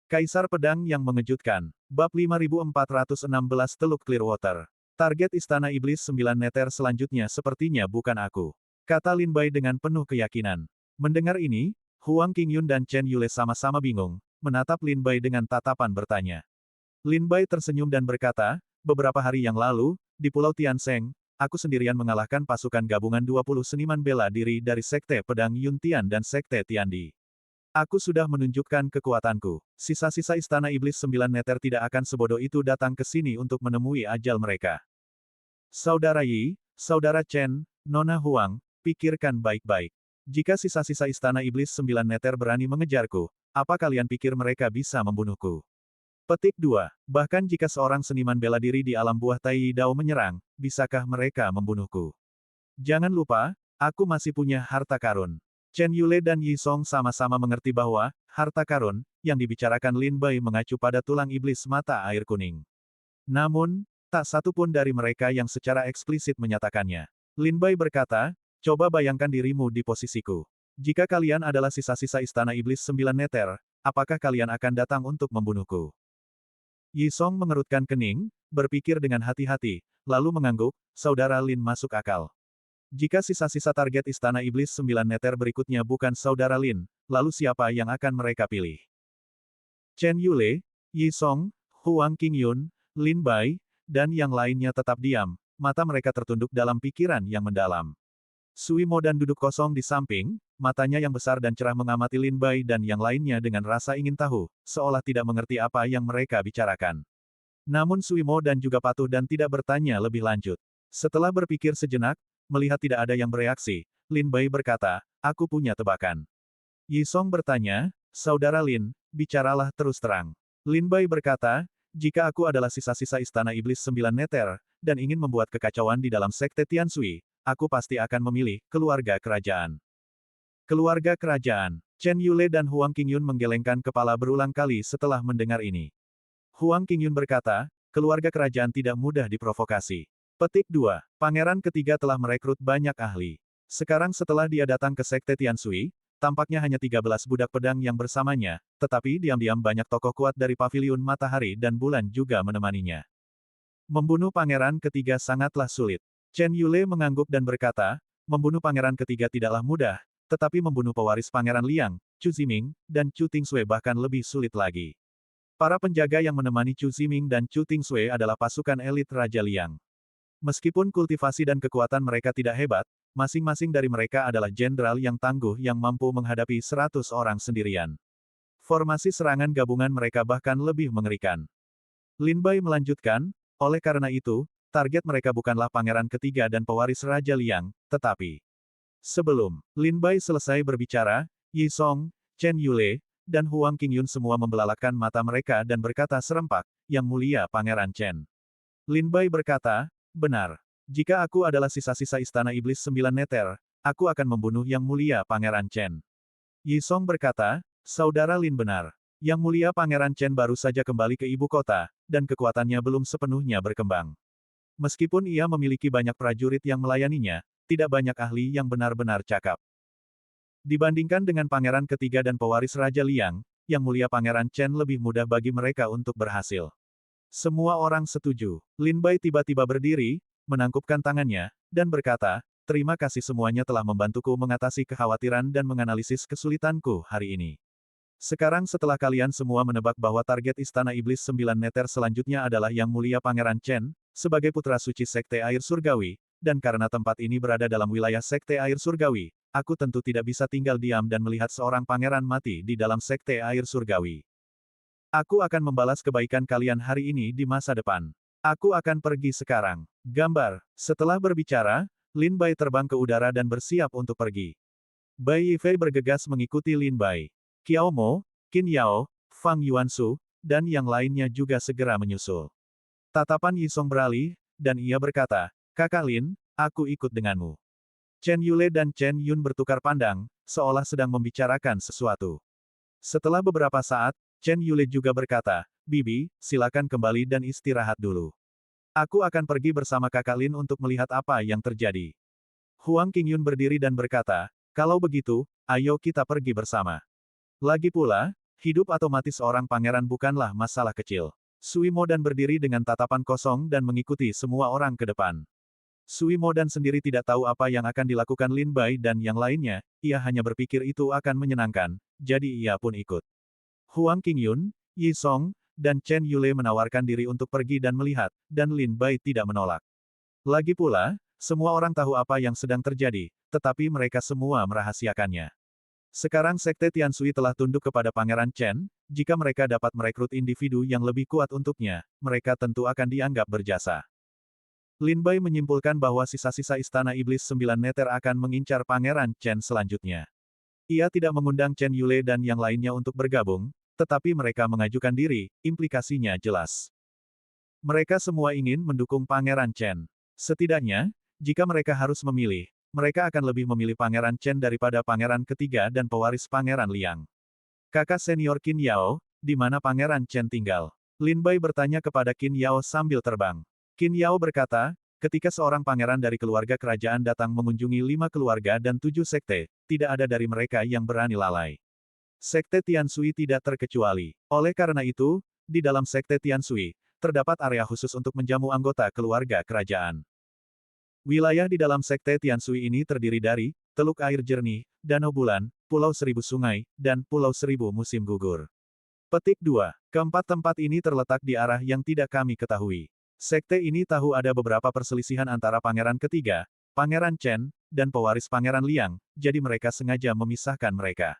Kaisar Pedang yang mengejutkan. Bab 5416 Teluk Clearwater. Target Istana Iblis 9 Neter selanjutnya sepertinya bukan aku, kata Lin Bai dengan penuh keyakinan. Mendengar ini, Huang Qingyun dan Chen Yule sama-sama bingung, menatap Lin Bai dengan tatapan bertanya. Lin Bai tersenyum dan berkata, beberapa hari yang lalu, di Pulau Tiansheng, aku sendirian mengalahkan pasukan gabungan 20 seniman bela diri dari Sekte Pedang Yuntian dan Sekte Tiandi. Aku sudah menunjukkan kekuatanku. Sisa-sisa Istana Iblis 9 Neter tidak akan sebodoh itu datang ke sini untuk menemui ajal mereka. Saudara Yi, Saudara Chen, Nona Huang, pikirkan baik-baik. Jika sisa-sisa Istana Iblis 9 Neter berani mengejarku, apa kalian pikir mereka bisa membunuhku? Petik 2. Bahkan jika seorang seniman bela diri di alam buah Tai Dao menyerang, bisakah mereka membunuhku? Jangan lupa, aku masih punya harta karun. Chen Yule dan Yi Song sama-sama mengerti bahwa, harta karun, yang dibicarakan Lin Bai mengacu pada tulang iblis mata air kuning. Namun, tak satu pun dari mereka yang secara eksplisit menyatakannya. Lin Bai berkata, coba bayangkan dirimu di posisiku. Jika kalian adalah sisa-sisa Istana Iblis 9 Neter, apakah kalian akan datang untuk membunuhku? Yi Song mengerutkan kening, berpikir dengan hati-hati, lalu mengangguk, saudara Lin masuk akal. Jika sisa-sisa target Istana Iblis 9 Neter berikutnya bukan saudara Lin, lalu siapa yang akan mereka pilih? Chen Yule, Yi Song, Huang Qingyun, Lin Bai, dan yang lainnya tetap diam, mata mereka tertunduk dalam pikiran yang mendalam. Sui Mo dan duduk kosong di samping, matanya yang besar dan cerah mengamati Lin Bai dan yang lainnya dengan rasa ingin tahu, seolah tidak mengerti apa yang mereka bicarakan. Namun Sui Mo dan juga patuh dan tidak bertanya lebih lanjut. Setelah berpikir sejenak, melihat tidak ada yang bereaksi, Lin Bai berkata, aku punya tebakan. Yi Song bertanya, saudara Lin, bicaralah terus terang. Lin Bai berkata, jika aku adalah sisa-sisa Istana Iblis 9 Neter, dan ingin membuat kekacauan di dalam Sekte Tianshui, aku pasti akan memilih keluarga kerajaan. Keluarga kerajaan. Chen Yule dan Huang Qingyun menggelengkan kepala berulang kali setelah mendengar ini. Huang Qingyun berkata, keluarga kerajaan tidak mudah diprovokasi. Petik 2. Pangeran ketiga telah merekrut banyak ahli. Sekarang setelah dia datang ke Sekte Tianshui, tampaknya hanya 13 budak pedang yang bersamanya, tetapi diam-diam banyak tokoh kuat dari Paviliun Matahari dan Bulan juga menemaninya. Membunuh pangeran ketiga sangatlah sulit. Chen Yule mengangguk dan berkata, membunuh pangeran ketiga tidaklah mudah, tetapi membunuh pewaris pangeran Liang, Chu Ziming, dan Chu Tingsui bahkan lebih sulit lagi. Para penjaga yang menemani Chu Ziming dan Chu Tingsui adalah pasukan elit Raja Liang. Meskipun kultivasi dan kekuatan mereka tidak hebat, masing-masing dari mereka adalah jenderal yang tangguh yang mampu menghadapi 100 orang sendirian. Formasi serangan gabungan mereka bahkan lebih mengerikan. Lin Bai melanjutkan, oleh karena itu, target mereka bukanlah pangeran ketiga dan pewaris Raja Liang, tetapi... Sebelum Lin Bai selesai berbicara, Yi Song, Chen Yule, dan Huang Qingyun semua membelalakan mata mereka dan berkata serempak, Yang Mulia Pangeran Chen. Lin Bai berkata, benar. Jika aku adalah sisa-sisa Istana Iblis 9 Neter, aku akan membunuh Yang Mulia Pangeran Chen. Yi Song berkata, saudara Lin benar. Yang Mulia Pangeran Chen baru saja kembali ke ibu kota, dan kekuatannya belum sepenuhnya berkembang. Meskipun ia memiliki banyak prajurit yang melayaninya, tidak banyak ahli yang benar-benar cakap. Dibandingkan dengan Pangeran ketiga dan pewaris Raja Liang, Yang Mulia Pangeran Chen lebih mudah bagi mereka untuk berhasil. Semua orang setuju. Lin Bai tiba-tiba berdiri, menangkupkan tangannya, dan berkata, terima kasih semuanya telah membantuku mengatasi kekhawatiran dan menganalisis kesulitanku hari ini. Sekarang setelah kalian semua menebak bahwa target Istana Iblis 9 Neter selanjutnya adalah Yang Mulia Pangeran Chen, sebagai putra suci Sekte Air Surgawi, dan karena tempat ini berada dalam wilayah Sekte Air Surgawi, aku tentu tidak bisa tinggal diam dan melihat seorang pangeran mati di dalam Sekte Air Surgawi. Aku akan membalas kebaikan kalian hari ini di masa depan. Aku akan pergi sekarang. Gambar. Setelah berbicara, Lin Bai terbang ke udara dan bersiap untuk pergi. Bai Yifei bergegas mengikuti Lin Bai. Qiao Mo, Qin Yao, Fang Yuansu, dan yang lainnya juga segera menyusul. Tatapan Yi Song beralih, dan ia berkata, Kakak Lin, aku ikut denganmu. Chen Yule dan Chen Yun bertukar pandang, seolah sedang membicarakan sesuatu. Setelah beberapa saat, Chen Yule juga berkata, Bibi, silakan kembali dan istirahat dulu. Aku akan pergi bersama kakak Lin untuk melihat apa yang terjadi. Huang Qingyun berdiri dan berkata, kalau begitu, ayo kita pergi bersama. Lagi pula, Hidup atau mati seorang pangeran bukanlah masalah kecil. Sui Modan berdiri dengan tatapan kosong dan mengikuti semua orang ke depan. Sui Modan sendiri tidak tahu apa yang akan dilakukan Lin Bai dan yang lainnya, ia hanya berpikir itu akan menyenangkan, jadi ia pun ikut. Huang Qingyun, Yi Song, dan Chen Yule menawarkan diri untuk pergi dan melihat, dan Lin Bai tidak menolak. Lagi pula, semua orang tahu apa yang sedang terjadi, tetapi mereka semua merahasiakannya. Sekarang Sekte Tianshui telah tunduk kepada Pangeran Chen, jika mereka dapat merekrut individu yang lebih kuat untuknya, mereka tentu akan dianggap berjasa. Lin Bai menyimpulkan bahwa sisa-sisa Istana Iblis Sembilan Neter akan mengincar Pangeran Chen selanjutnya. Ia tidak mengundang Chen Yule dan yang lainnya untuk bergabung, tetapi mereka mengajukan diri, implikasinya jelas. Mereka semua ingin mendukung Pangeran Chen. Setidaknya, jika mereka harus memilih, mereka akan lebih memilih Pangeran Chen daripada Pangeran Ketiga dan pewaris Pangeran Liang. Kakak senior Qin Yao, di mana Pangeran Chen tinggal? Lin Bai bertanya kepada Qin Yao sambil terbang. Qin Yao berkata, ketika seorang pangeran dari keluarga kerajaan datang mengunjungi 5 keluarga dan 7 sekte, tidak ada dari mereka yang berani lalai. Sekte Tianshui tidak terkecuali. Oleh karena itu, di dalam Sekte Tianshui, terdapat area khusus untuk menjamu anggota keluarga kerajaan. Wilayah di dalam Sekte Tianshui ini terdiri dari Teluk Air Jernih, Danau Bulan, Pulau Seribu Sungai, dan Pulau Seribu Musim Gugur. Petik 2. Keempat tempat ini terletak di arah yang tidak kami ketahui. Sekte ini tahu ada beberapa perselisihan antara Pangeran Ketiga, Pangeran Chen, dan pewaris Pangeran Liang, jadi mereka sengaja memisahkan mereka.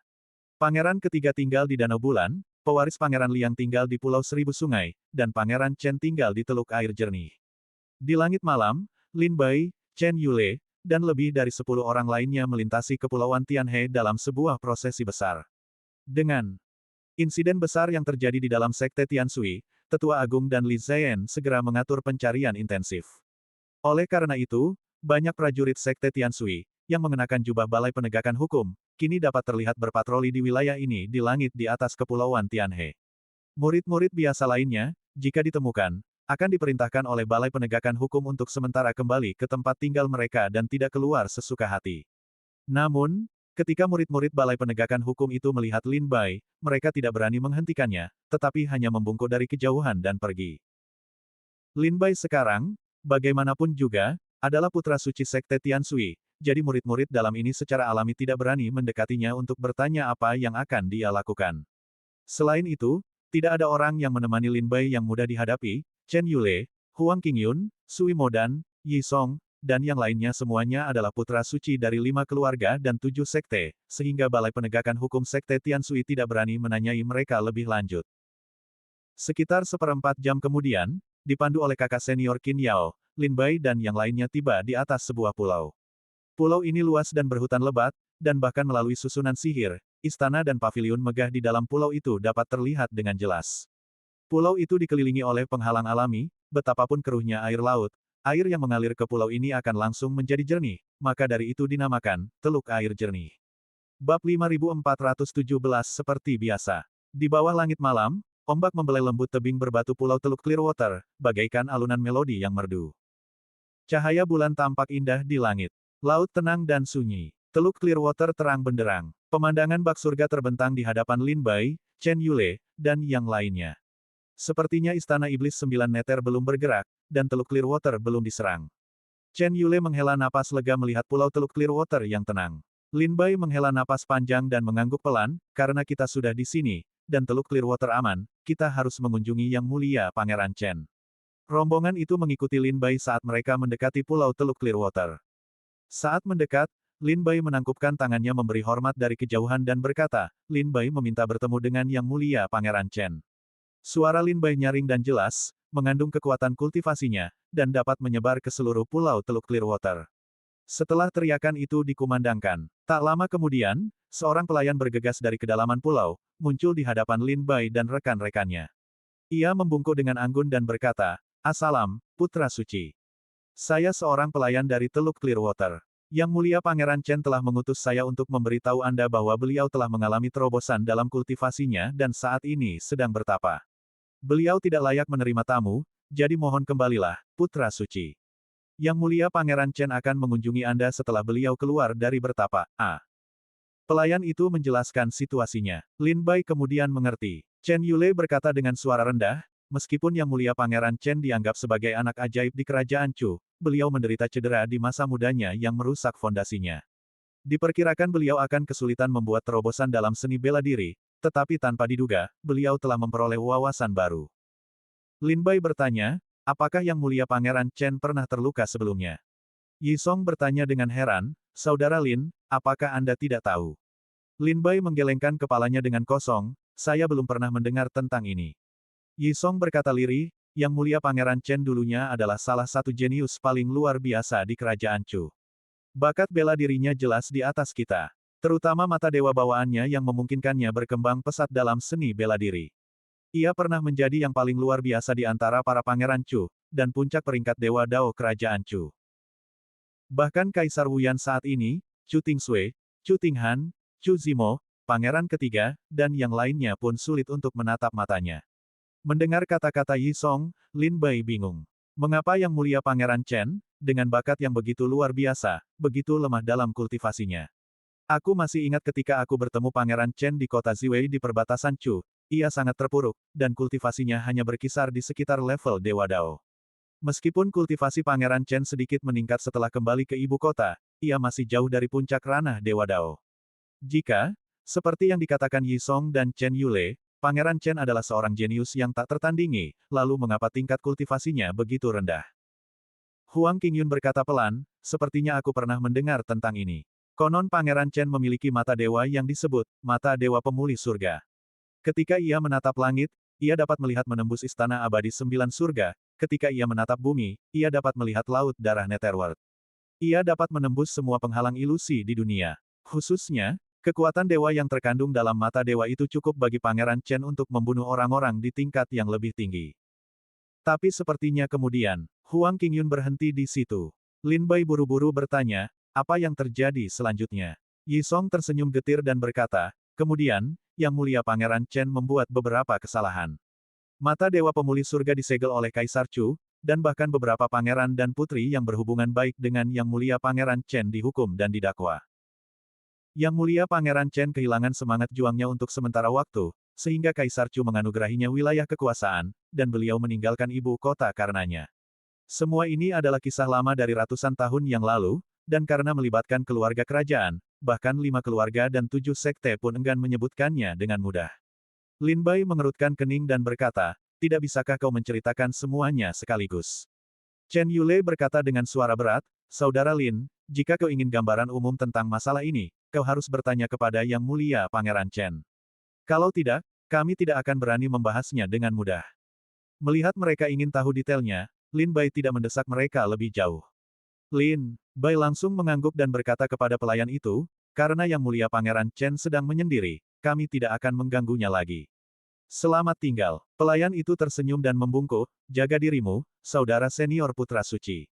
Pangeran Ketiga tinggal di Danau Bulan, pewaris Pangeran Liang tinggal di Pulau Seribu Sungai, dan Pangeran Chen tinggal di Teluk Air Jernih. Di langit malam, Lin Bai, Chen Yule, dan lebih dari 10 orang lainnya melintasi Kepulauan Tianhe dalam sebuah prosesi besar. Dengan insiden besar yang terjadi di dalam Sekte Tianshui, Tetua Agung dan Li Ziyan segera mengatur pencarian intensif. Oleh karena itu, banyak prajurit Sekte Tianshui, yang mengenakan jubah Balai Penegakan Hukum, kini dapat terlihat berpatroli di wilayah ini di langit di atas Kepulauan Tianhe. Murid-murid biasa lainnya, jika ditemukan, akan diperintahkan oleh Balai Penegakan Hukum untuk sementara kembali ke tempat tinggal mereka dan tidak keluar sesuka hati. Namun, ketika murid-murid Balai Penegakan Hukum itu melihat Lin Bai, mereka tidak berani menghentikannya, tetapi hanya membungkuk dari kejauhan dan pergi. Lin Bai sekarang, bagaimanapun juga, adalah putra suci Sekte Tianshui, jadi murid-murid dalam ini secara alami tidak berani mendekatinya untuk bertanya apa yang akan dia lakukan. Selain itu, tidak ada orang yang menemani Lin Bai yang mudah dihadapi. Chen Yule, Huang Qingyun, Sui Modan, Yi Song, dan yang lainnya semuanya adalah putra suci dari 5 keluarga dan 7 sekte, sehingga Balai Penegakan Hukum Sekte Tianshui tidak berani menanyai mereka lebih lanjut. Sekitar seperempat jam kemudian, dipandu oleh kakak senior Qin Yao, Lin Bai dan yang lainnya tiba di atas sebuah pulau. Pulau ini luas dan berhutan lebat, dan bahkan melalui susunan sihir, istana dan paviliun megah di dalam pulau itu dapat terlihat dengan jelas. Pulau itu dikelilingi oleh penghalang alami, betapapun keruhnya air laut, air yang mengalir ke pulau ini akan langsung menjadi jernih, maka dari itu dinamakan Teluk Air Jernih. Bab 5417 seperti biasa. Di bawah langit malam, ombak membelai lembut tebing berbatu pulau Teluk Clearwater, bagaikan alunan melodi yang merdu. Cahaya bulan tampak indah di langit. Laut tenang dan sunyi. Teluk Clearwater terang benderang. Pemandangan bak surga terbentang di hadapan Lin Bai, Chen Yule, dan yang lainnya. Sepertinya Istana Iblis Sembilan Neter belum bergerak, dan Teluk Clearwater belum diserang. Chen Yule menghela napas lega melihat pulau Teluk Clearwater yang tenang. Lin Bai menghela napas panjang dan mengangguk pelan, karena kita sudah di sini, dan Teluk Clearwater aman, kita harus mengunjungi Yang Mulia Pangeran Chen. Rombongan itu mengikuti Lin Bai saat mereka mendekati pulau Teluk Clearwater. Saat mendekat, Lin Bai menangkupkan tangannya memberi hormat dari kejauhan dan berkata, Lin Bai meminta bertemu dengan Yang Mulia Pangeran Chen. Suara Lin Bai nyaring dan jelas, mengandung kekuatan kultivasinya, dan dapat menyebar ke seluruh pulau Teluk Clearwater. Setelah teriakan itu dikumandangkan, tak lama kemudian, seorang pelayan bergegas dari kedalaman pulau, muncul di hadapan Lin Bai dan rekan-rekannya. Ia membungkuk dengan anggun dan berkata, Assalam, Putra Suci. Saya seorang pelayan dari Teluk Clearwater. Yang Mulia Pangeran Chen telah mengutus saya untuk memberitahu Anda bahwa beliau telah mengalami terobosan dalam kultivasinya dan saat ini sedang bertapa. Beliau tidak layak menerima tamu, jadi mohon kembalilah, Putra Suci. Yang Mulia Pangeran Chen akan mengunjungi Anda setelah beliau keluar dari bertapa. Pelayan itu menjelaskan situasinya. Lin Bai kemudian mengerti. Chen Yule berkata dengan suara rendah, meskipun Yang Mulia Pangeran Chen dianggap sebagai anak ajaib di kerajaan Chu, beliau menderita cedera di masa mudanya yang merusak fondasinya. Diperkirakan beliau akan kesulitan membuat terobosan dalam seni bela diri, tetapi tanpa diduga, beliau telah memperoleh wawasan baru. Lin Bai bertanya, apakah Yang Mulia Pangeran Chen pernah terluka sebelumnya? Yi Song bertanya dengan heran, Saudara Lin, apakah Anda tidak tahu? Lin Bai menggelengkan kepalanya dengan kosong, saya belum pernah mendengar tentang ini. Yi Song berkata lirih, Yang Mulia Pangeran Chen dulunya adalah salah satu jenius paling luar biasa di kerajaan Chu. Bakat bela dirinya jelas di atas kita. Terutama mata dewa bawaannya yang memungkinkannya berkembang pesat dalam seni bela diri. Ia pernah menjadi yang paling luar biasa di antara para pangeran Chu, dan puncak peringkat dewa Dao kerajaan Chu. Bahkan Kaisar Wuyan saat ini, Chu Tingsui, Chu Tinghan, Chu Zimo, Pangeran Ketiga, dan yang lainnya pun sulit untuk menatap matanya. Mendengar kata-kata Yi Song, Lin Bai bingung. Mengapa Yang Mulia Pangeran Chen, dengan bakat yang begitu luar biasa, begitu lemah dalam kultivasinya? Aku masih ingat ketika aku bertemu Pangeran Chen di kota Ziwei di perbatasan Chu, ia sangat terpuruk, dan kultivasinya hanya berkisar di sekitar level Dewa Dao. Meskipun kultivasi Pangeran Chen sedikit meningkat setelah kembali ke ibu kota, ia masih jauh dari puncak ranah Dewa Dao. Jika, seperti yang dikatakan Yi Song dan Chen Yule, Pangeran Chen adalah seorang jenius yang tak tertandingi, lalu mengapa tingkat kultivasinya begitu rendah? Huang Qingyun berkata pelan, sepertinya aku pernah mendengar tentang ini. Konon Pangeran Chen memiliki mata dewa yang disebut, mata dewa pemulih surga. Ketika ia menatap langit, ia dapat melihat menembus istana abadi 9 surga. Ketika ia menatap bumi, ia dapat melihat laut darah Netherworld. Ia dapat menembus semua penghalang ilusi di dunia. Khususnya, kekuatan dewa yang terkandung dalam mata dewa itu cukup bagi Pangeran Chen untuk membunuh orang-orang di tingkat yang lebih tinggi. Tapi sepertinya kemudian, Huang Qingyun berhenti di situ. Lin Bai buru-buru bertanya, apa yang terjadi selanjutnya? Yi Song tersenyum getir dan berkata, kemudian, Yang Mulia Pangeran Chen membuat beberapa kesalahan. Mata Dewa Pemulih Surga disegel oleh Kaisar Chu, dan bahkan beberapa pangeran dan putri yang berhubungan baik dengan Yang Mulia Pangeran Chen dihukum dan didakwa. Yang Mulia Pangeran Chen kehilangan semangat juangnya untuk sementara waktu, sehingga Kaisar Chu menganugerahinya wilayah kekuasaan, dan beliau meninggalkan ibu kota karenanya. Semua ini adalah kisah lama dari ratusan tahun yang lalu, dan karena melibatkan keluarga kerajaan, bahkan 5 keluarga dan 7 sekte pun enggan menyebutkannya dengan mudah. Lin Bai mengerutkan kening dan berkata, tidak bisakah kau menceritakan semuanya sekaligus? Chen Yule berkata dengan suara berat, Saudara Lin, jika kau ingin gambaran umum tentang masalah ini, kau harus bertanya kepada Yang Mulia Pangeran Chen. Kalau tidak, kami tidak akan berani membahasnya dengan mudah. Melihat mereka ingin tahu detailnya, Lin Bai tidak mendesak mereka lebih jauh. Lin Bai langsung mengangguk dan berkata kepada pelayan itu, karena Yang Mulia Pangeran Chen sedang menyendiri, kami tidak akan mengganggunya lagi. Selamat tinggal. Pelayan itu tersenyum dan membungkuk, jaga dirimu, saudara senior putra suci.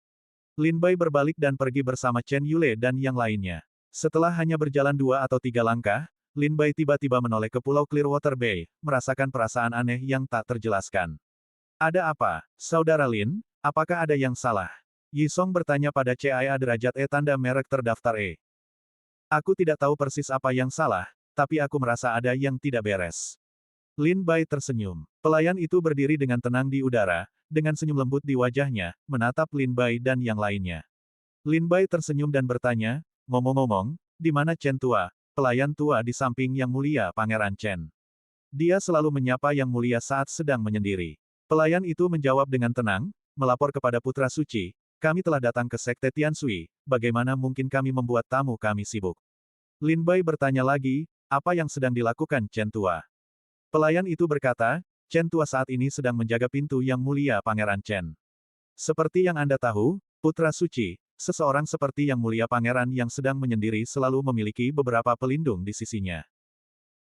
Lin Bai berbalik dan pergi bersama Chen Yule dan yang lainnya. Setelah hanya berjalan 2 atau 3 langkah, Lin Bai tiba-tiba menoleh ke Pulau Clearwater Bay, merasakan perasaan aneh yang tak terjelaskan. Ada apa, saudara Lin? Apakah ada yang salah? Yi Song bertanya pada CIA derajat E tanda merek terdaftar E. Aku tidak tahu persis apa yang salah, tapi aku merasa ada yang tidak beres. Lin Bai tersenyum. Pelayan itu berdiri dengan tenang di udara, dengan senyum lembut di wajahnya, menatap Lin Bai dan yang lainnya. Lin Bai tersenyum dan bertanya, ngomong-ngomong, di mana Chen tua, pelayan tua di samping Yang Mulia Pangeran Chen? Dia selalu menyapa Yang Mulia saat sedang menyendiri. Pelayan itu menjawab dengan tenang, melapor kepada Putra Suci, kami telah datang ke Sekte Tianshui, bagaimana mungkin kami membuat tamu kami sibuk? Lin Bai bertanya lagi, apa yang sedang dilakukan Chen tua? Pelayan itu berkata, Chen tua saat ini sedang menjaga pintu Yang Mulia Pangeran Chen. Seperti yang Anda tahu, Putra Suci, seseorang seperti Yang Mulia Pangeran yang sedang menyendiri selalu memiliki beberapa pelindung di sisinya.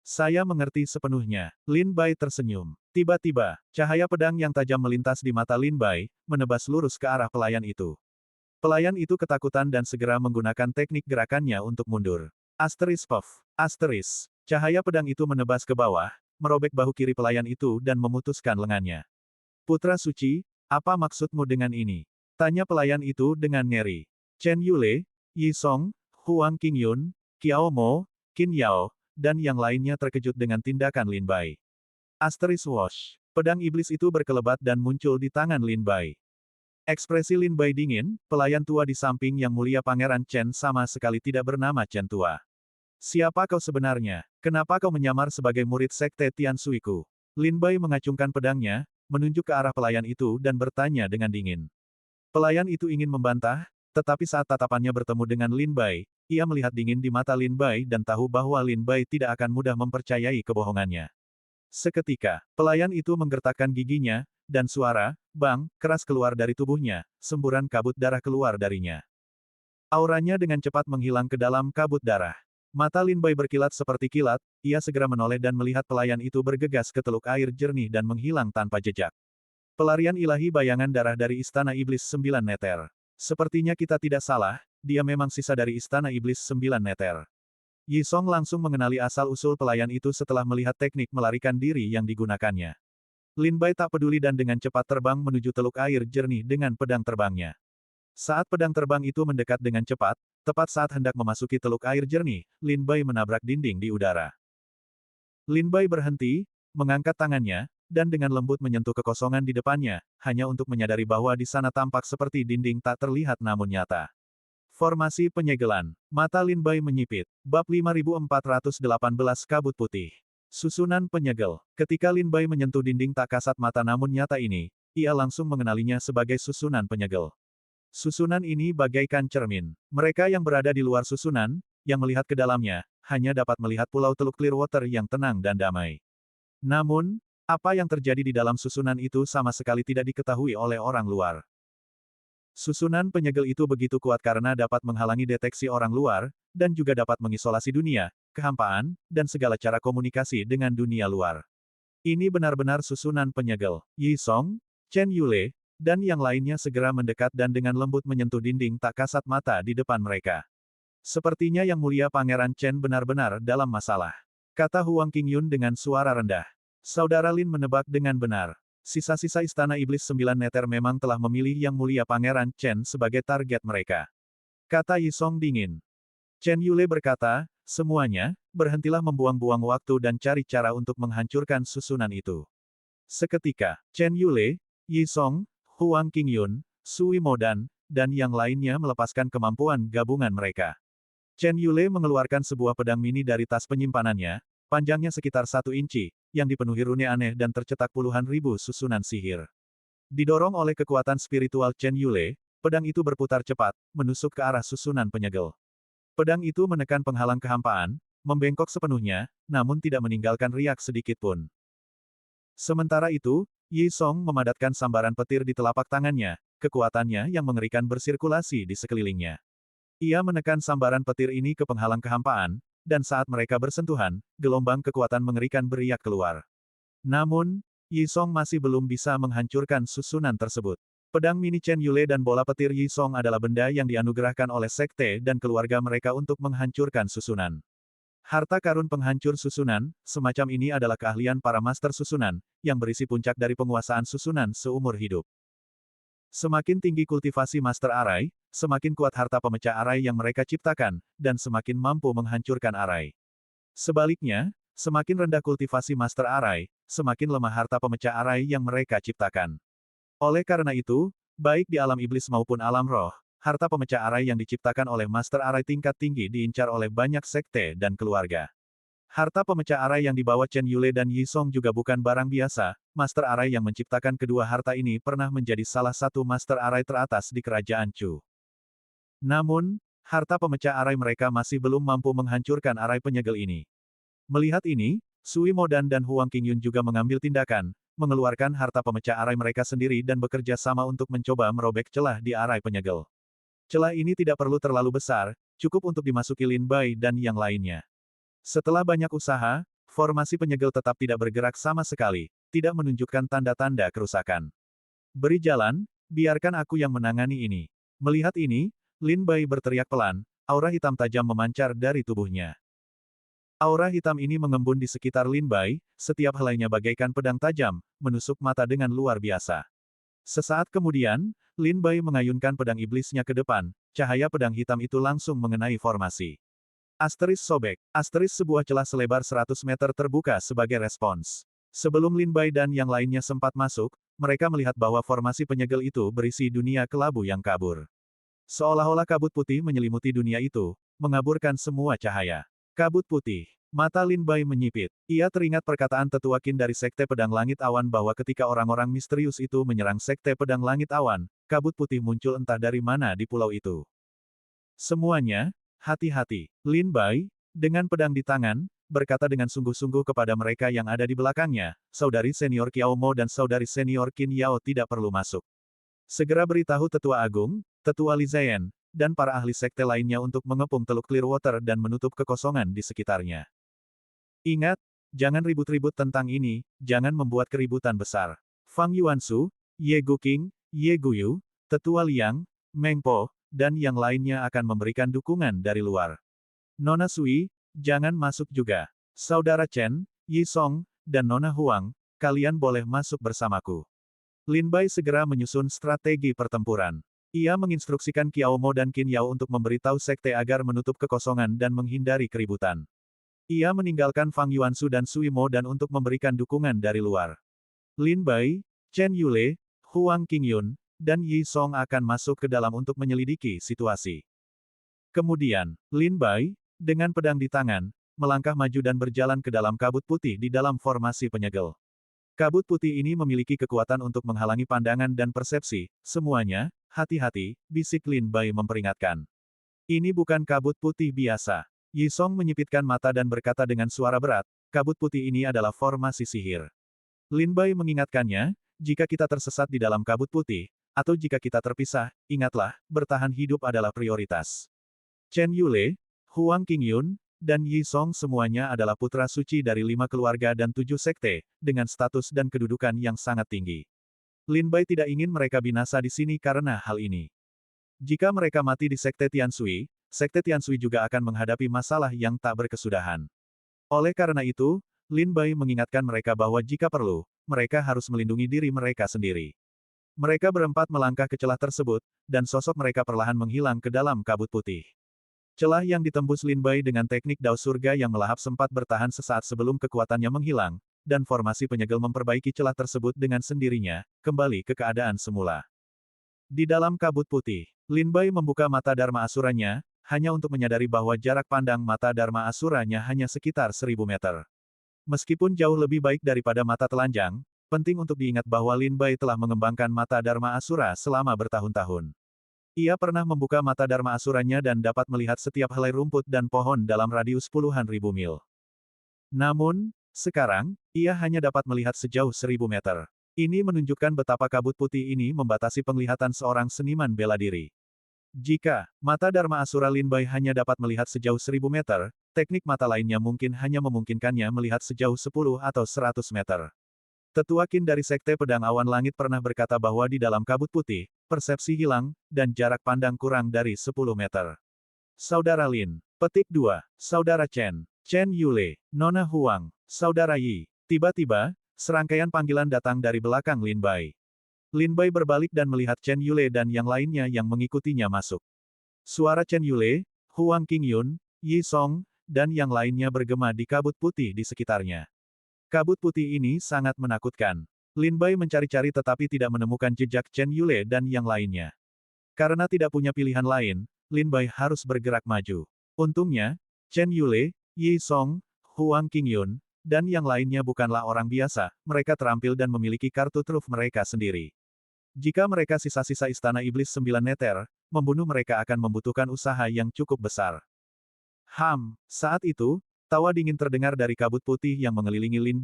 Saya mengerti sepenuhnya. Lin Bai tersenyum. Tiba-tiba, cahaya pedang yang tajam melintas di mata Lin Bai, menebas lurus ke arah pelayan itu. Pelayan itu ketakutan dan segera menggunakan teknik gerakannya untuk mundur. Asteris puff. Asteris. Cahaya pedang itu menebas ke bawah, merobek bahu kiri pelayan itu dan memutuskan lengannya. Putra Suci, apa maksudmu dengan ini? Tanya pelayan itu dengan ngeri. Chen Yule, Yi Song, Huang Qingyun, Qiao Mo, Qin Yao, dan yang lainnya terkejut dengan tindakan Lin Bai. Asteris Wash. Pedang iblis itu berkelebat dan muncul di tangan Lin Bai. Ekspresi Lin Bai dingin, pelayan tua di samping Yang Mulia Pangeran Chen sama sekali tidak bernama Chen Tua. Siapa kau sebenarnya? Kenapa kau menyamar sebagai murid sekte Tian Suiku? Lin Bai mengacungkan pedangnya, menunjuk ke arah pelayan itu dan bertanya dengan dingin. Pelayan itu ingin membantah, tetapi saat tatapannya bertemu dengan Lin Bai, ia melihat dingin di mata Lin Bai dan tahu bahwa Lin Bai tidak akan mudah mempercayai kebohongannya. Seketika, pelayan itu menggertakkan giginya, dan suara, bang, keras keluar dari tubuhnya, semburan kabut darah keluar darinya. Auranya dengan cepat menghilang ke dalam kabut darah. Mata Lin Bai berkilat seperti kilat, ia segera menoleh dan melihat pelayan itu bergegas ke teluk air jernih dan menghilang tanpa jejak. Pelarian ilahi bayangan darah dari Istana Iblis 9 Neter. Sepertinya kita tidak salah, dia memang sisa dari Istana Iblis 9 Neter. Yi Song langsung mengenali asal-usul pelayan itu setelah melihat teknik melarikan diri yang digunakannya. Lin Bai tak peduli dan dengan cepat terbang menuju teluk air jernih dengan pedang terbangnya. Saat pedang terbang itu mendekat dengan cepat, tepat saat hendak memasuki teluk air jernih, Lin Bai menabrak dinding di udara. Lin Bai berhenti, mengangkat tangannya, dan dengan lembut menyentuh kekosongan di depannya, hanya untuk menyadari bahwa di sana tampak seperti dinding tak terlihat namun nyata. Formasi penyegelan. Mata Lin Bai menyipit. Bab 5418 Kabut Putih. Susunan penyegel. Ketika Lin Bai menyentuh dinding tak kasat mata namun nyata ini, ia langsung mengenalinya sebagai susunan penyegel. Susunan ini bagaikan cermin. Mereka yang berada di luar susunan, yang melihat ke dalamnya, hanya dapat melihat pulau Teluk Clearwater yang tenang dan damai. Namun, apa yang terjadi di dalam susunan itu sama sekali tidak diketahui oleh orang luar. Susunan penyegel itu begitu kuat karena dapat menghalangi deteksi orang luar, dan juga dapat mengisolasi dunia, kehampaan, dan segala cara komunikasi dengan dunia luar. Ini benar-benar susunan penyegel. Yi Song, Chen Yule, dan yang lainnya segera mendekat dan dengan lembut menyentuh dinding tak kasat mata di depan mereka. Sepertinya Yang Mulia Pangeran Chen benar-benar dalam masalah. Kata Huang Qingyun dengan suara rendah. Saudara Lin menebak dengan benar. Sisa-sisa Istana Iblis 9 Neter memang telah memilih Yang Mulia Pangeran Chen sebagai target mereka. Kata Yi Song dingin. Chen Yule berkata, semuanya, berhentilah membuang-buang waktu dan cari cara untuk menghancurkan susunan itu. Seketika, Chen Yule, Yi Song, Huang Qingyun, Sui Modan, dan yang lainnya melepaskan kemampuan gabungan mereka. Chen Yule mengeluarkan sebuah pedang mini dari tas penyimpanannya, panjangnya sekitar 1 inci, yang dipenuhi rune aneh dan tercetak puluhan ribu susunan sihir. Didorong oleh kekuatan spiritual Chen Yule, pedang itu berputar cepat, menusuk ke arah susunan penyegel. Pedang itu menekan penghalang kehampaan, membengkok sepenuhnya, namun tidak meninggalkan riak sedikit pun. Sementara itu, Yi Song memadatkan sambaran petir di telapak tangannya, kekuatannya yang mengerikan bersirkulasi di sekelilingnya. Ia menekan sambaran petir ini ke penghalang kehampaan, dan saat mereka bersentuhan, gelombang kekuatan mengerikan beriak keluar. Namun, Yi Song masih belum bisa menghancurkan susunan tersebut. Pedang mini Chen Yule dan bola petir Yi Song adalah benda yang dianugerahkan oleh sekte dan keluarga mereka untuk menghancurkan susunan. Harta karun penghancur susunan, semacam ini adalah keahlian para master susunan, yang berisi puncak dari penguasaan susunan seumur hidup. Semakin tinggi kultivasi Master Arai, semakin kuat harta pemecah arai yang mereka ciptakan, dan semakin mampu menghancurkan arai. Sebaliknya, semakin rendah kultivasi Master Arai, semakin lemah harta pemecah arai yang mereka ciptakan. Oleh karena itu, baik di alam iblis maupun alam roh, harta pemecah arai yang diciptakan oleh Master Arai tingkat tinggi diincar oleh banyak sekte dan keluarga. Harta pemecah arai yang dibawa Chen Yule dan Yi Song juga bukan barang biasa. Master Arai yang menciptakan kedua harta ini pernah menjadi salah satu Master Arai teratas di kerajaan Chu. Namun, harta pemecah arai mereka masih belum mampu menghancurkan arai penyegel ini. Melihat ini, Sui Modan dan Huang Qingyun juga mengambil tindakan, mengeluarkan harta pemecah arai mereka sendiri dan bekerja sama untuk mencoba merobek celah di arai penyegel. Celah ini tidak perlu terlalu besar, cukup untuk dimasuki Lin Bai dan yang lainnya. Setelah banyak usaha, formasi penyegel tetap tidak bergerak sama sekali, tidak menunjukkan tanda-tanda kerusakan. Beri jalan, biarkan aku yang menangani ini. Melihat ini, Lin Bai berteriak pelan, aura hitam tajam memancar dari tubuhnya. Aura hitam ini mengembun di sekitar Lin Bai, setiap helainya bagaikan pedang tajam, menusuk mata dengan luar biasa. Sesaat kemudian, Lin Bai mengayunkan pedang iblisnya ke depan, cahaya pedang hitam itu langsung mengenai formasi. Sobek. Sebuah celah selebar 100 meter terbuka sebagai respons. Sebelum Lin Bai dan yang lainnya sempat masuk, mereka melihat bahwa formasi penyegel itu berisi dunia kelabu yang kabur. Seolah-olah kabut putih menyelimuti dunia itu, mengaburkan semua cahaya. Kabut putih. Mata Lin Bai menyipit. Ia teringat perkataan tetua Qin dari Sekte Pedang Langit Awan bahwa ketika orang-orang misterius itu menyerang Sekte Pedang Langit Awan, kabut putih muncul entah dari mana di pulau itu. Semuanya, hati-hati. Lin Bai, dengan pedang di tangan, berkata dengan sungguh-sungguh kepada mereka yang ada di belakangnya, Saudari Senior Qiao Mo dan Saudari Senior Qin Yao tidak perlu masuk. Segera beritahu Tetua Agung, Tetua Li Ziyan, dan para ahli sekte lainnya untuk mengepung Teluk Clearwater dan menutup kekosongan di sekitarnya. Ingat, jangan ribut-ribut tentang ini, jangan membuat keributan besar. Fang Yuansu, Ye Guqing, Ye Guyu, Tetua Liang, Meng Po, dan yang lainnya akan memberikan dukungan dari luar. Nona Sui, jangan masuk juga. Saudara Chen, Yi Song, dan Nona Huang, kalian boleh masuk bersamaku. Lin Bai segera menyusun strategi pertempuran. Ia menginstruksikan Qiao Mo dan Qin Yao untuk memberitahu sekte agar menutup kekosongan dan menghindari keributan. Ia meninggalkan Fang Yuansu dan Sui Mo dan untuk memberikan dukungan dari luar. Lin Bai, Chen Yule, Huang Qingyun, dan Yi Song akan masuk ke dalam untuk menyelidiki situasi. Kemudian, Lin Bai, dengan pedang di tangan, melangkah maju dan berjalan ke dalam kabut putih di dalam formasi penyegel. Kabut putih ini memiliki kekuatan untuk menghalangi pandangan dan persepsi, semuanya, hati-hati, bisik Lin Bai memperingatkan. Ini bukan kabut putih biasa. Yi Song menyipitkan mata dan berkata dengan suara berat, kabut putih ini adalah formasi sihir. Lin Bai mengingatkannya, jika kita tersesat di dalam kabut putih, atau jika kita terpisah, ingatlah, bertahan hidup adalah prioritas. Chen Yule, Huang Qingyun, dan Yi Song semuanya adalah putra suci dari 5 keluarga dan 7 sekte, dengan status dan kedudukan yang sangat tinggi. Lin Bai tidak ingin mereka binasa di sini karena hal ini. Jika mereka mati di Sekte Tianshui, Sekte Tianshui juga akan menghadapi masalah yang tak berkesudahan. Oleh karena itu, Lin Bai mengingatkan mereka bahwa jika perlu, mereka harus melindungi diri mereka sendiri. Mereka berempat melangkah ke celah tersebut, dan sosok mereka perlahan menghilang ke dalam kabut putih. Celah yang ditembus Lin Bai dengan teknik Dao Surga yang melahap sempat bertahan sesaat sebelum kekuatannya menghilang, dan formasi penyegel memperbaiki celah tersebut dengan sendirinya, kembali ke keadaan semula. Di dalam kabut putih, Lin Bai membuka mata Dharma Asuranya, hanya untuk menyadari bahwa jarak pandang mata Dharma Asuranya hanya sekitar 1000 meter. Meskipun jauh lebih baik daripada mata telanjang, penting untuk diingat bahwa Lin Bai telah mengembangkan mata Dharma Asura selama bertahun-tahun. Ia pernah membuka mata Dharma Asuranya dan dapat melihat setiap helai rumput dan pohon dalam radius puluhan ribu mil. Namun, sekarang, ia hanya dapat melihat sejauh 1000 meter. Ini menunjukkan betapa kabut putih ini membatasi penglihatan seorang seniman bela diri. Jika mata Dharma Asura Lin Bai hanya dapat melihat sejauh 1000 meter, teknik mata lainnya mungkin hanya memungkinkannya melihat sejauh 10 atau 100 meter. Tetua Qin dari Sekte Pedang Awan Langit pernah berkata bahwa di dalam kabut putih, persepsi hilang, dan jarak pandang kurang dari 10 meter. Saudara Lin. Petik 2. Saudara Chen. Chen Yule. Nona Huang. Saudara Yi. Tiba-tiba, serangkaian panggilan datang dari belakang Lin Bai. Lin Bai berbalik dan melihat Chen Yule dan yang lainnya yang mengikutinya masuk. Suara Chen Yule, Huang Qingyun, Yi Song, dan yang lainnya bergema di kabut putih di sekitarnya. Kabut putih ini sangat menakutkan. Lin Bai mencari-cari tetapi tidak menemukan jejak Chen Yule dan yang lainnya. Karena tidak punya pilihan lain, Lin Bai harus bergerak maju. Untungnya, Chen Yule, Yi Song, Huang Qingyun, dan yang lainnya bukanlah orang biasa, mereka terampil dan memiliki kartu truf mereka sendiri. Jika mereka sisa-sisa Istana Iblis 9 Neter, membunuh mereka akan membutuhkan usaha yang cukup besar. Saat itu, tawa dingin terdengar dari kabut putih yang mengelilingi Lin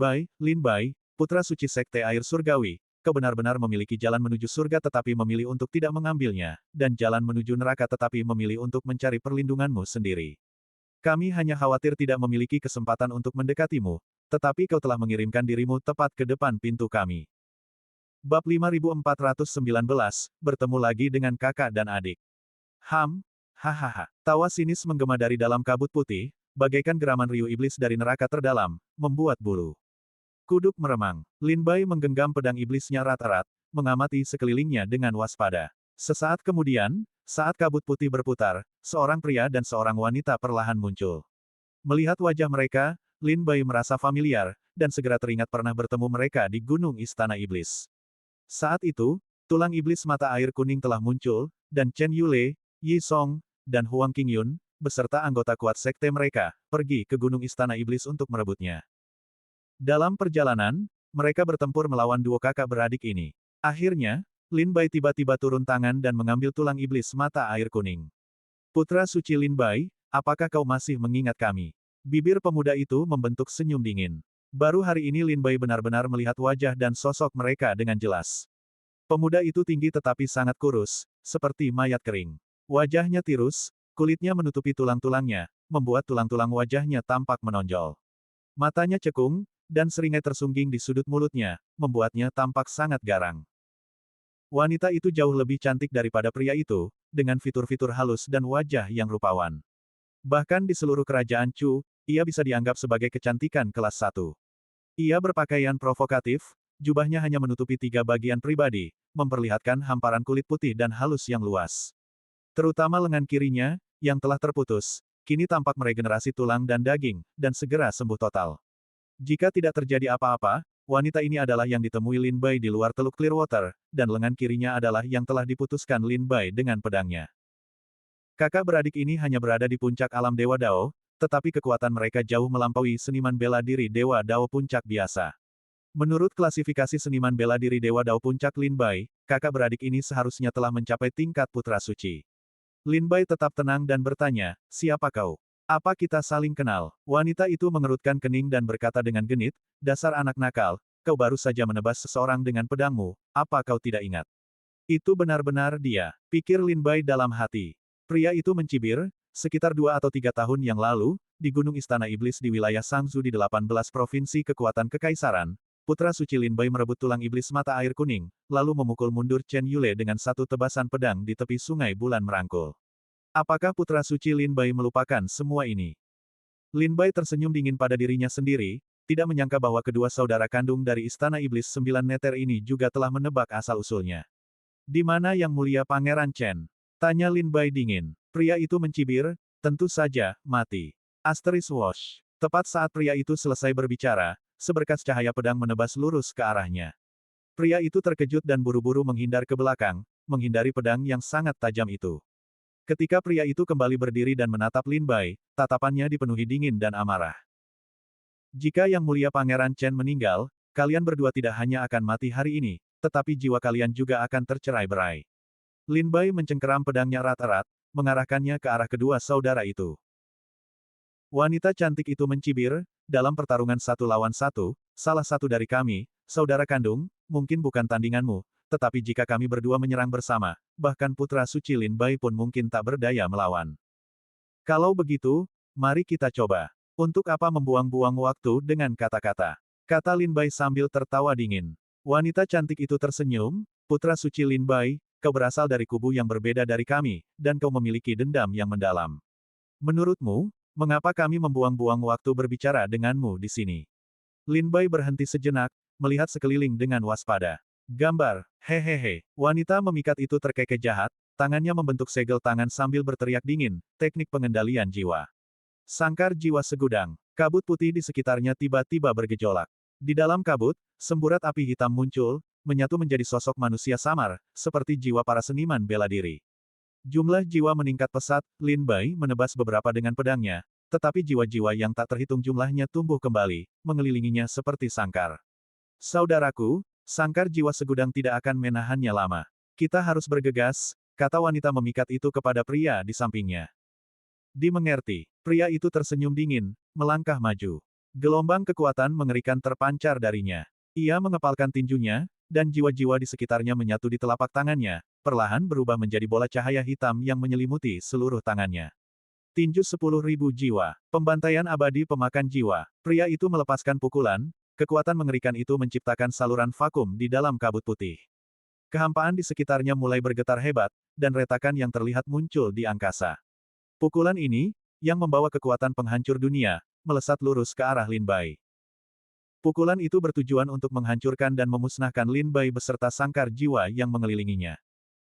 Bai, putra suci Sekte Air Surgawi, kau benar-benar memiliki jalan menuju surga tetapi memilih untuk tidak mengambilnya, dan jalan menuju neraka tetapi memilih untuk mencari perlindunganmu sendiri. Kami hanya khawatir tidak memiliki kesempatan untuk mendekatimu, tetapi kau telah mengirimkan dirimu tepat ke depan pintu kami. Bab 5419, bertemu lagi dengan kakak dan adik. Hahaha. Tawa sinis menggema dari dalam kabut putih, bagaikan geraman riuh iblis dari neraka terdalam, membuat bulu kuduk meremang. Lin Bai menggenggam pedang iblisnya erat-erat, mengamati sekelilingnya dengan waspada. Sesaat kemudian, Saat kabut putih berputar, seorang pria dan seorang wanita perlahan muncul. Melihat wajah mereka, Lin Bai merasa familiar, dan segera teringat pernah bertemu mereka di Gunung Istana Iblis. Saat itu, tulang iblis mata air kuning telah muncul, dan Chen Yule, Yi Song, dan Huang Qingyun, beserta anggota kuat sekte mereka, pergi ke Gunung Istana Iblis untuk merebutnya. Dalam perjalanan, mereka bertempur melawan dua kakak beradik ini. Akhirnya, Lin Bai tiba-tiba turun tangan dan mengambil tulang iblis mata air kuning. Putra suci Lin Bai, apakah kau masih mengingat kami? Bibir pemuda itu membentuk senyum dingin. Baru hari ini Lin Bai benar-benar melihat wajah dan sosok mereka dengan jelas. Pemuda itu tinggi tetapi sangat kurus, seperti mayat kering. Wajahnya tirus, kulitnya menutupi tulang-tulangnya, membuat tulang-tulang wajahnya tampak menonjol. Matanya cekung, dan seringai tersungging di sudut mulutnya, membuatnya tampak sangat garang. Wanita itu jauh lebih cantik daripada pria itu, dengan fitur-fitur halus dan wajah yang rupawan. Bahkan di seluruh kerajaan Chu, ia bisa dianggap sebagai kecantikan kelas 1. Ia berpakaian provokatif, jubahnya hanya menutupi 3 bagian pribadi, memperlihatkan hamparan kulit putih dan halus yang luas. Terutama lengan kirinya, yang telah terputus, kini tampak meregenerasi tulang dan daging, dan segera sembuh total. Jika tidak terjadi apa-apa, wanita ini adalah yang ditemui Lin Bai di luar Teluk Clearwater, dan lengan kirinya adalah yang telah diputuskan Lin Bai dengan pedangnya. Kakak beradik ini hanya berada di puncak alam Dewa Dao, tetapi kekuatan mereka jauh melampaui seniman bela diri Dewa Dao puncak biasa. Menurut klasifikasi seniman bela diri Dewa Dao puncak Lin Bai, kakak beradik ini seharusnya telah mencapai tingkat putra suci. Lin Bai tetap tenang dan bertanya, siapa kau? Apa kita saling kenal? Wanita itu mengerutkan kening dan berkata dengan genit, dasar anak nakal, kau baru saja menebas seseorang dengan pedangmu, apa kau tidak ingat? Itu benar-benar dia, pikir Lin Bai dalam hati. Pria itu mencibir, sekitar 2 atau 3 tahun yang lalu, di Gunung Istana Iblis di wilayah Sangzu di 18 provinsi kekuatan kekaisaran, putra suci Lin Bai merebut tulang iblis mata air kuning, lalu memukul mundur Chen Yule dengan satu tebasan pedang di tepi sungai bulan merangkul. Apakah putra suci Lin Bai melupakan semua ini? Lin Bai tersenyum dingin pada dirinya sendiri, tidak menyangka bahwa kedua saudara kandung dari Istana Iblis 9 Neter ini juga telah menebak asal-usulnya. Di mana Yang Mulia Pangeran Chen? Tanya Lin Bai dingin. Pria itu mencibir, tentu saja, mati. Asteris Wash. Tepat saat pria itu selesai berbicara, seberkas cahaya pedang menebas lurus ke arahnya. Pria itu terkejut dan buru-buru menghindar ke belakang, menghindari pedang yang sangat tajam itu. Ketika pria itu kembali berdiri dan menatap Lin Bai, tatapannya dipenuhi dingin dan amarah. Jika Yang Mulia Pangeran Chen meninggal, kalian berdua tidak hanya akan mati hari ini, tetapi jiwa kalian juga akan tercerai-berai. Lin Bai mencengkeram pedangnya erat-erat, mengarahkannya ke arah kedua saudara itu. Wanita cantik itu mencibir, dalam pertarungan 1 lawan 1, salah satu dari kami, saudara kandung, mungkin bukan tandinganmu, tetapi jika kami berdua menyerang bersama, bahkan putra suci Lin Bai pun mungkin tak berdaya melawan. Kalau begitu, mari kita coba. Untuk apa membuang-buang waktu dengan kata-kata? Kata Lin Bai sambil tertawa dingin. Wanita cantik itu tersenyum, putra suci Lin Bai, kau berasal dari kubu yang berbeda dari kami, dan kau memiliki dendam yang mendalam. Menurutmu, mengapa kami membuang-buang waktu berbicara denganmu di sini? Lin Bai berhenti sejenak, melihat sekeliling dengan waspada. Gambar, hehehe. Wanita memikat itu terkekeh jahat, tangannya membentuk segel tangan sambil berteriak dingin, teknik pengendalian jiwa. Sangkar jiwa segudang. Kabut putih di sekitarnya tiba-tiba bergejolak. Di dalam kabut, semburat api hitam muncul, menyatu menjadi sosok manusia samar, seperti jiwa para seniman bela diri. Jumlah jiwa meningkat pesat, Lin Bai menebas beberapa dengan pedangnya, tetapi jiwa-jiwa yang tak terhitung jumlahnya tumbuh kembali, mengelilinginya seperti sangkar. Saudaraku, sangkar jiwa segudang tidak akan menahannya lama. Kita harus bergegas, kata wanita memikat itu kepada pria di sampingnya. Dimengerti, pria itu tersenyum dingin, melangkah maju. Gelombang kekuatan mengerikan terpancar darinya. Ia mengepalkan tinjunya, dan jiwa-jiwa di sekitarnya menyatu di telapak tangannya, perlahan berubah menjadi bola cahaya hitam yang menyelimuti seluruh tangannya. Tinju 10.000 jiwa, pembantaian abadi pemakan jiwa. Pria itu melepaskan pukulan, kekuatan mengerikan itu menciptakan saluran vakum di dalam kabut putih. Kehampaan di sekitarnya mulai bergetar hebat, dan retakan yang terlihat muncul di angkasa. Pukulan ini, yang membawa kekuatan penghancur dunia, melesat lurus ke arah Lin Bai. Pukulan itu bertujuan untuk menghancurkan dan memusnahkan Lin Bai beserta sangkar jiwa yang mengelilinginya.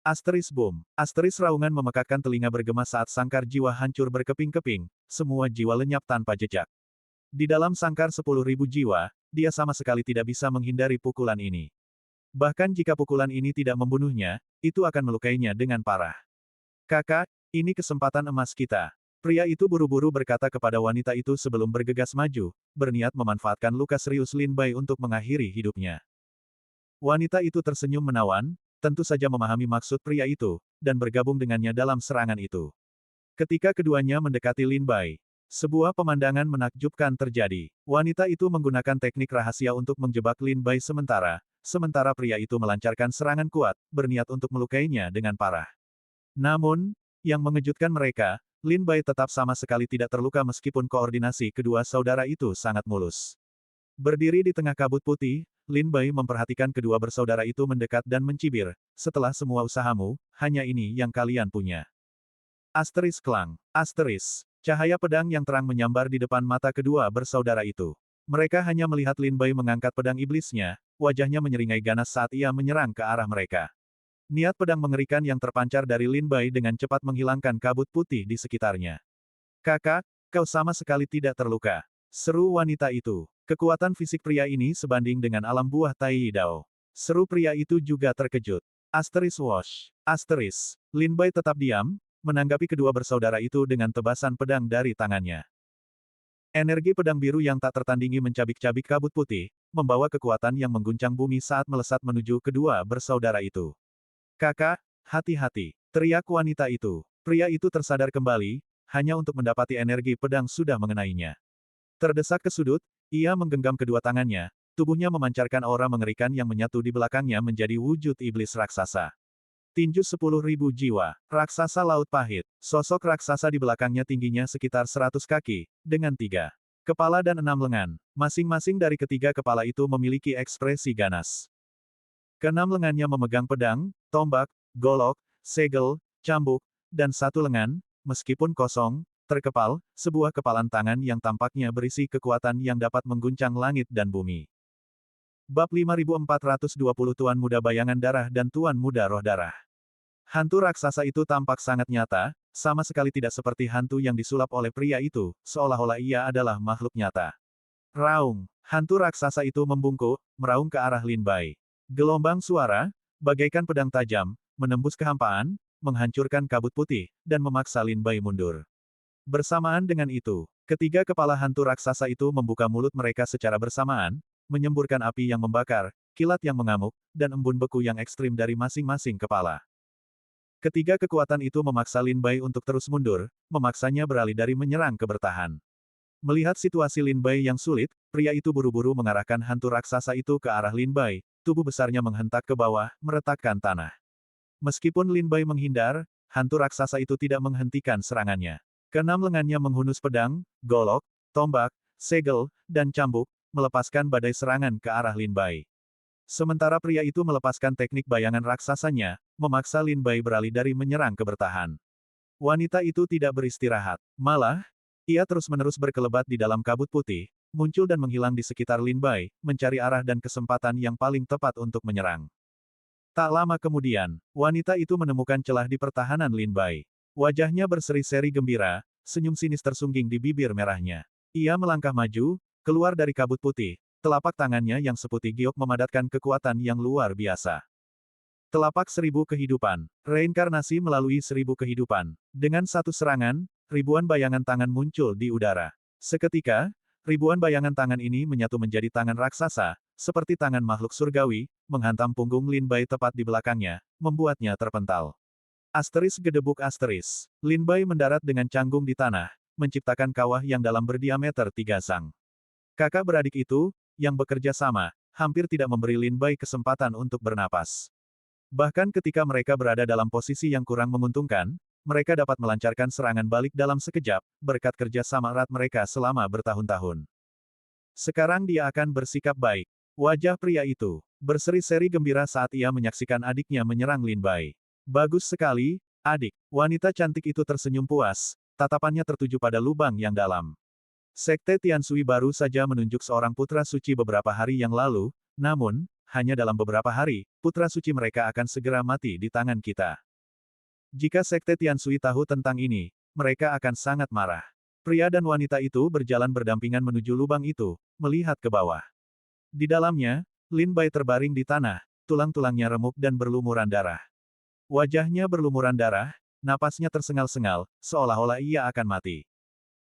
Asteris boom. Asteris raungan memekakkan telinga bergema saat sangkar jiwa hancur berkeping-keping, semua jiwa lenyap tanpa jejak. Di dalam sangkar 10.000 jiwa, dia sama sekali tidak bisa menghindari pukulan ini. Bahkan jika pukulan ini tidak membunuhnya, itu akan melukainya dengan parah. Kakak, ini kesempatan emas kita. Pria itu buru-buru berkata kepada wanita itu sebelum bergegas maju, berniat memanfaatkan luka serius Lin Bai untuk mengakhiri hidupnya. Wanita itu tersenyum menawan, tentu saja memahami maksud pria itu, dan bergabung dengannya dalam serangan itu. Ketika keduanya mendekati Lin Bai, sebuah pemandangan menakjubkan terjadi. Wanita itu menggunakan teknik rahasia untuk menjebak Lin Bai sementara pria itu melancarkan serangan kuat, berniat untuk melukainya dengan parah. Namun, yang mengejutkan mereka, Lin Bai tetap sama sekali tidak terluka meskipun koordinasi kedua saudara itu sangat mulus. Berdiri di tengah kabut putih, Lin Bai memperhatikan kedua bersaudara itu mendekat dan mencibir, setelah semua usahamu, hanya ini yang kalian punya. Asteris klang. Asteris. Cahaya pedang yang terang menyambar di depan mata kedua bersaudara itu. Mereka hanya melihat Lin Bai mengangkat pedang iblisnya, wajahnya menyeringai ganas saat ia menyerang ke arah mereka. Niat pedang mengerikan yang terpancar dari Lin Bai dengan cepat menghilangkan kabut putih di sekitarnya. Kakak, kau sama sekali tidak terluka. Seru wanita itu. Kekuatan fisik pria ini sebanding dengan alam buah Tai Dao. Seru pria itu juga terkejut. Asteris wash. Asteris. Lin Bai tetap diam, menanggapi kedua bersaudara itu dengan tebasan pedang dari tangannya. Energi pedang biru yang tak tertandingi mencabik-cabik kabut putih, membawa kekuatan yang mengguncang bumi saat melesat menuju kedua bersaudara itu. Kakak, hati-hati, teriak wanita itu. Pria itu tersadar kembali, hanya untuk mendapati energi pedang sudah mengenainya. Terdesak ke sudut, ia menggenggam kedua tangannya, tubuhnya memancarkan aura mengerikan yang menyatu di belakangnya menjadi wujud iblis raksasa. Tinju 10.000 jiwa, raksasa laut pahit. Sosok raksasa di belakangnya tingginya sekitar 100 kaki, dengan 3 kepala dan 6 lengan. Masing-masing dari ketiga kepala itu memiliki ekspresi ganas. Keenam lengannya memegang pedang, tombak, golok, segel, cambuk, dan satu lengan, meskipun kosong, terkepal, sebuah kepalan tangan yang tampaknya berisi kekuatan yang dapat mengguncang langit dan bumi. Bab 5420 Tuan Muda Bayangan Darah dan Tuan Muda Roh Darah. Hantu raksasa itu tampak sangat nyata, sama sekali tidak seperti hantu yang disulap oleh pria itu, seolah-olah ia adalah makhluk nyata. Raung, hantu raksasa itu membungkuk, meraung ke arah Lin Bai. Gelombang suara, bagaikan pedang tajam, menembus kehampaan, menghancurkan kabut putih, dan memaksa Lin Bai mundur. Bersamaan dengan itu, ketiga kepala hantu raksasa itu membuka mulut mereka secara bersamaan, menyemburkan api yang membakar, kilat yang mengamuk, dan embun beku yang ekstrim dari masing-masing kepala. Ketiga kekuatan itu memaksa Lin Bai untuk terus mundur, memaksanya beralih dari menyerang ke bertahan. Melihat situasi Lin Bai yang sulit, pria itu buru-buru mengarahkan hantu raksasa itu ke arah Lin Bai, tubuh besarnya menghentak ke bawah, meretakkan tanah. Meskipun Lin Bai menghindar, hantu raksasa itu tidak menghentikan serangannya. Keenam lengannya menghunus pedang, golok, tombak, segel, dan cambuk, melepaskan badai serangan ke arah Lin Bai. Sementara pria itu melepaskan teknik bayangan raksasanya, memaksa Lin Bai beralih dari menyerang ke bertahan. Wanita itu tidak beristirahat. Malah, ia terus-menerus berkelebat di dalam kabut putih, muncul dan menghilang di sekitar Lin Bai, mencari arah dan kesempatan yang paling tepat untuk menyerang. Tak lama kemudian, wanita itu menemukan celah di pertahanan Lin Bai. Wajahnya berseri-seri gembira, senyum sinis tersungging di bibir merahnya. Ia melangkah maju, keluar dari kabut putih, telapak tangannya yang seputih giok memadatkan kekuatan yang luar biasa. Telapak 1000 kehidupan, reinkarnasi melalui 1000 kehidupan. Dengan satu serangan, ribuan bayangan tangan muncul di udara. Seketika, ribuan bayangan tangan ini menyatu menjadi tangan raksasa, seperti tangan makhluk surgawi, menghantam punggung Lin Bai tepat di belakangnya, membuatnya terpental. Asteris gedebuk asteris. Lin Bai mendarat dengan canggung di tanah, menciptakan kawah yang dalam berdiameter 3 sang. Kakak beradik itu, yang bekerja sama, hampir tidak memberi Lin Bai kesempatan untuk bernapas. Bahkan ketika mereka berada dalam posisi yang kurang menguntungkan, mereka dapat melancarkan serangan balik dalam sekejap, berkat kerja sama erat mereka selama bertahun-tahun. Sekarang dia akan bersikap baik. Wajah pria itu berseri-seri gembira saat ia menyaksikan adiknya menyerang Lin Bai. Bagus sekali, adik. Wanita cantik itu tersenyum puas, tatapannya tertuju pada lubang yang dalam. Sekte Tiansui baru saja menunjuk seorang putra suci beberapa hari yang lalu, namun, hanya dalam beberapa hari, putra suci mereka akan segera mati di tangan kita. Jika Sekte Tianshui tahu tentang ini, mereka akan sangat marah. Pria dan wanita itu berjalan berdampingan menuju lubang itu, melihat ke bawah. Di dalamnya, Lin Bai terbaring di tanah, tulang-tulangnya remuk dan berlumuran darah. Wajahnya berlumuran darah, napasnya tersengal-sengal, seolah-olah ia akan mati.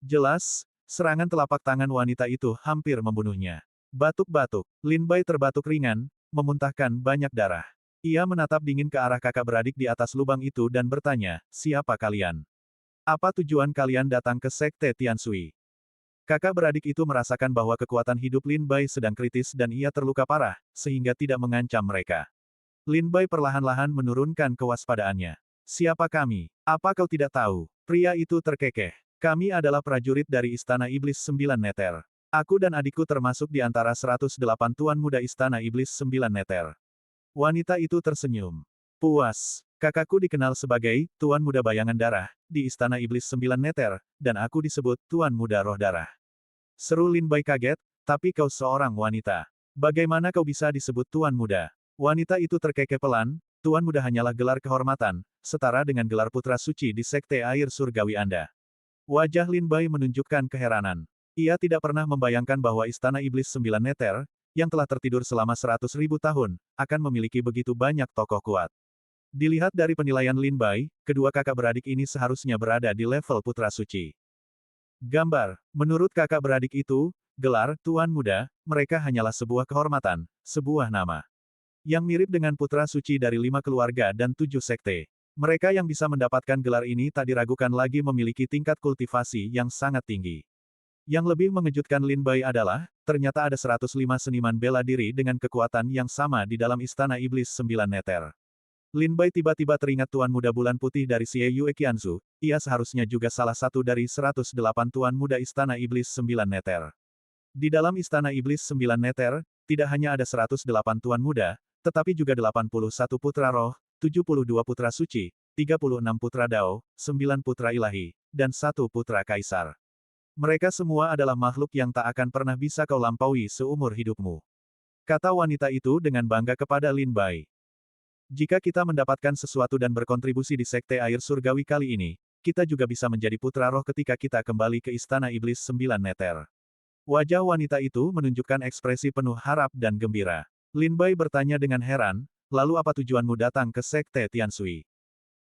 Jelas, serangan telapak tangan wanita itu hampir membunuhnya. Batuk-batuk, Lin Bai terbatuk ringan, memuntahkan banyak darah. Ia menatap dingin ke arah kakak beradik di atas lubang itu dan bertanya, siapa kalian? Apa tujuan kalian datang ke Sekte Tianshui? Kakak beradik itu merasakan bahwa kekuatan hidup Lin Bai sedang kritis dan ia terluka parah, sehingga tidak mengancam mereka. Lin Bai perlahan-lahan menurunkan kewaspadaannya. Siapa kami? Apa kau tidak tahu? Pria itu terkekeh. Kami adalah prajurit dari Istana Iblis Sembilan Neter. Aku dan adikku termasuk di antara 108 Tuan Muda Istana Iblis Sembilan Neter. Wanita itu tersenyum. Puas. Kakakku dikenal sebagai Tuan Muda Bayangan Darah di Istana Iblis Sembilan Neter, dan aku disebut Tuan Muda Roh Darah. Seru Lin Bai kaget, tapi kau seorang wanita. Bagaimana kau bisa disebut Tuan Muda? Wanita itu terkekeh pelan, Tuan Muda hanyalah gelar kehormatan, setara dengan gelar putra suci di Sekte Air Surgawi Anda. Wajah Lin Bai menunjukkan keheranan. Ia tidak pernah membayangkan bahwa Istana Iblis Sembilan Neter, yang telah tertidur selama 100.000 tahun, akan memiliki begitu banyak tokoh kuat. Dilihat dari penilaian Lin Bai, kedua kakak beradik ini seharusnya berada di level putra suci. Gambar, menurut kakak beradik itu, gelar Tuan Muda, mereka hanyalah sebuah kehormatan, sebuah nama. Yang mirip dengan putra suci dari 5 keluarga dan 7 sekte. Mereka yang bisa mendapatkan gelar ini tak diragukan lagi memiliki tingkat kultivasi yang sangat tinggi. Yang lebih mengejutkan Lin Bai adalah, ternyata ada 105 seniman bela diri dengan kekuatan yang sama di dalam Istana Iblis Sembilan Neter. Lin Bai tiba-tiba teringat Tuan Muda Bulan Putih dari Xie Yue Qianzu, ia seharusnya juga salah satu dari 108 Tuan Muda Istana Iblis Sembilan Neter. Di dalam Istana Iblis Sembilan Neter, tidak hanya ada 108 Tuan Muda, tetapi juga 81 Putra Roh, 72 Putra Suci, 36 Putra Dao, 9 Putra Ilahi, dan 1 Putra Kaisar. Mereka semua adalah makhluk yang tak akan pernah bisa kau lampaui seumur hidupmu. Kata wanita itu dengan bangga kepada Lin Bai. Jika kita mendapatkan sesuatu dan berkontribusi di Sekte Air Surgawi kali ini, kita juga bisa menjadi putra roh ketika kita kembali ke Istana Iblis Sembilan Neter. Wajah wanita itu menunjukkan ekspresi penuh harap dan gembira. Lin Bai bertanya dengan heran, lalu apa tujuanmu datang ke Sekte Tianshui?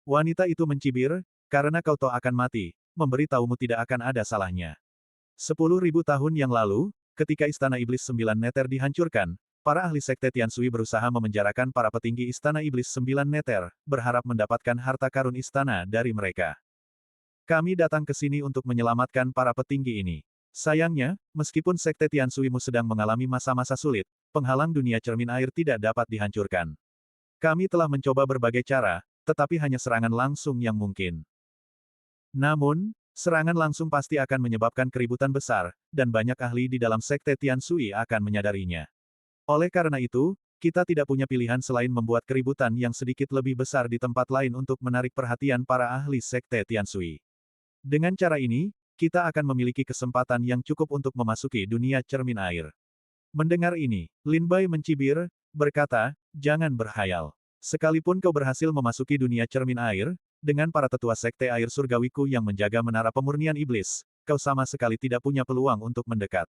Wanita itu mencibir, karena kau tahu akan mati, memberitahumu tidak akan ada salahnya. 10.000 tahun yang lalu, ketika Istana Iblis Sembilan Neter dihancurkan, para ahli Sekte Tianshui berusaha memenjarakan para petinggi Istana Iblis Sembilan Neter, berharap mendapatkan harta karun istana dari mereka. Kami datang ke sini untuk menyelamatkan para petinggi ini. Sayangnya, meskipun Sekte Tianshui-mu sedang mengalami masa-masa sulit, penghalang dunia cermin air tidak dapat dihancurkan. Kami telah mencoba berbagai cara, tetapi hanya serangan langsung yang mungkin. Namun, serangan langsung pasti akan menyebabkan keributan besar, dan banyak ahli di dalam Sekte Tianshui akan menyadarinya. Oleh karena itu, kita tidak punya pilihan selain membuat keributan yang sedikit lebih besar di tempat lain untuk menarik perhatian para ahli Sekte Tianshui. Dengan cara ini, kita akan memiliki kesempatan yang cukup untuk memasuki dunia cermin air. Mendengar ini, Lin Bai mencibir, berkata, jangan berhayal. Sekalipun kau berhasil memasuki dunia cermin air, dengan para tetua Sekte Air Surgawiku yang menjaga menara pemurnian iblis, kau sama sekali tidak punya peluang untuk mendekat.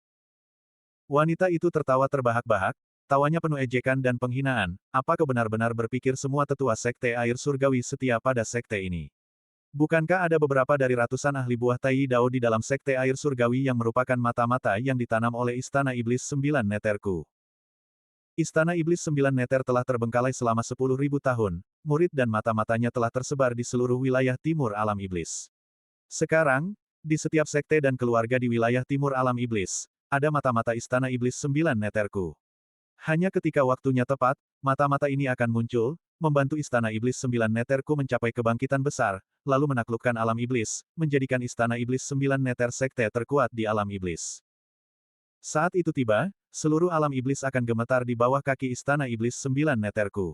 Wanita itu tertawa terbahak-bahak, tawanya penuh ejekan dan penghinaan, apa kau benar-benar berpikir semua tetua Sekte Air Surgawi setia pada sekte ini? Bukankah ada beberapa dari ratusan ahli buah Tai Dao di dalam Sekte Air Surgawi yang merupakan mata-mata yang ditanam oleh Istana Iblis Sembilan Neterku? Istana Iblis Sembilan Neter telah terbengkalai selama 10.000 tahun, murid dan mata-matanya telah tersebar di seluruh wilayah timur alam iblis. Sekarang, di setiap sekte dan keluarga di wilayah timur alam iblis, ada mata-mata Istana Iblis Sembilan Neterku. Hanya ketika waktunya tepat, mata-mata ini akan muncul, membantu Istana Iblis Sembilan Neterku mencapai kebangkitan besar, lalu menaklukkan alam iblis, menjadikan Istana Iblis Sembilan Neter sekte terkuat di alam iblis. Saat itu tiba, seluruh alam iblis akan gemetar di bawah kaki Istana Iblis Sembilan Neterku.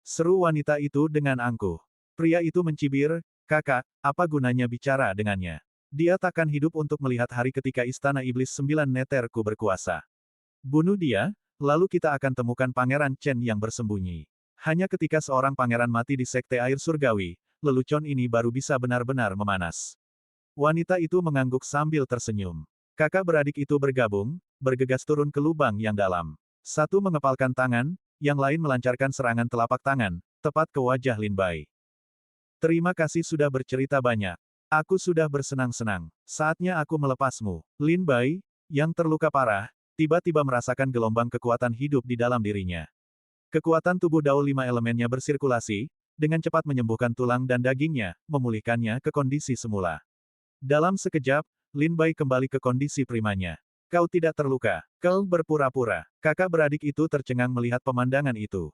Seru wanita itu dengan angkuh. Pria itu mencibir, kakak, apa gunanya bicara dengannya? Dia takkan hidup untuk melihat hari ketika Istana Iblis Sembilan Neterku berkuasa. Bunuh dia, lalu kita akan temukan Pangeran Chen yang bersembunyi. Hanya ketika seorang pangeran mati di Sekte Air Surgawi, lelucon ini baru bisa benar-benar memanas. Wanita itu mengangguk sambil tersenyum. Kakak beradik itu bergabung, bergegas turun ke lubang yang dalam. Satu mengepalkan tangan, yang lain melancarkan serangan telapak tangan, tepat ke wajah Lin Bai. Terima kasih sudah bercerita banyak. Aku sudah bersenang-senang. Saatnya aku melepasmu. Lin Bai, yang terluka parah, tiba-tiba merasakan gelombang kekuatan hidup di dalam dirinya. Kekuatan tubuh Dao lima elemennya bersirkulasi, dengan cepat menyembuhkan tulang dan dagingnya, memulihkannya ke kondisi semula. Dalam sekejap, Lin Bai kembali ke kondisi primanya. Kau tidak terluka. Kau berpura-pura. Kakak beradik itu tercengang melihat pemandangan itu.